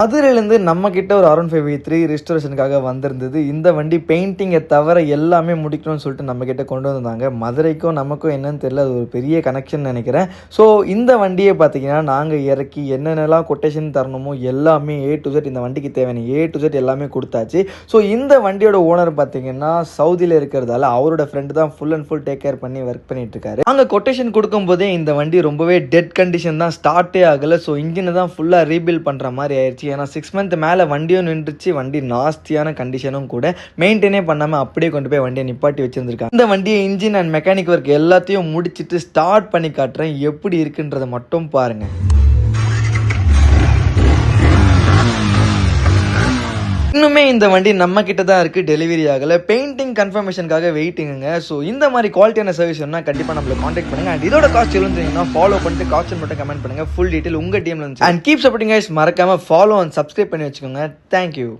மதுரையிலேருந்து நம்மக்கிட்ட ஒரு R15V3 ரெஸ்டோரேஷனுக்காக வந்திருந்தது. இந்த வண்டி பெயிண்டிங்கை தவிர எல்லாமே முடிக்கணும்னு சொல்லிட்டு நம்மக்கிட்ட கொண்டு வந்தாங்க. மதுரைக்கும் நமக்கும் என்னன்னு தெரியல, அது ஒரு பெரிய கனெக்ஷன் நினைக்கிறேன். ஸோ இந்த வண்டியை பார்த்தீங்கன்னா நாங்கள் இறக்கி என்னென்னலாம் கொட்டேஷன் தரணுமோ எல்லாமே A to Z இந்த வண்டிக்கு தேவையான A to Z எல்லாமே கொடுத்தாச்சு. ஸோ இந்த வண்டியோட ஓனர் பார்த்தீங்கன்னா சவுதியில் இருக்கிறதால அவரோட ஃப்ரெண்டு தான் full and full take care பண்ணி ஒர்க் பண்ணிட்டு இருக்காரு. அங்கே கொட்டேஷன் கொடுக்கும்போதே இந்த வண்டி ரொம்பவே டெட் கண்டிஷன் தான், ஸ்டார்ட்டே ஆகலை. ஸோ இன்ஜினை தான் ஃபுல்லாக ரீபில்ட் பண்ணுற மாதிரி ஆயிடுச்சு. ஏன்னா 6 month மேலே வண்டியும் நின்றுச்சு, வண்டி நாஸ்தியான கண்டிஷனும் கூட, மெயின்டைனே பண்ணாமல் அப்படியே கொண்டு போய் வண்டியை நிப்பாட்டி வச்சிருந்துருக்காங்க. இந்த வண்டியை இன்ஜின் அண்ட் மெக்கானிக் ஒர்க் எல்லாத்தையும் முடிச்சுட்டு ஸ்டார்ட் பண்ணி காட்டுறேன், எப்படி இருக்குன்றதை மட்டும் பாருங்க. இன்னுமே இந்த வண்டி நம்ம கிட்ட தான் இருக்குது, டெலிவரி ஆகலை. பெயிண்டிங் கன்ஃபர்மேஷனுக்காக வெயிட்டிங்க. ஸோ இந்த மாதிரி குவாலிட்டியான சர்வீஸ் வேணால் கண்டிப்பாக நம்மளை காண்டாக்ட் பண்ணுங்கள். அண்ட் இதோட காஸ்ட் எவ்வளோ தெரியுங்கன்னா ஃபாலோ பண்ணிட்டு காஸ்ட் மட்டும் கமெண்ட் பண்ணுங்கள். ஃபுல் டீட்டெயில் உங்கள் டீமில் இருந்துச்சு. அண்ட் கீப் சப்போர்ட்டிங் கைஸ், மறக்காமல் ஃபாலோ அண்ட் சப்ஸ்கிரைப் பண்ணி வச்சுக்கோங்க. தேங்க்யூ.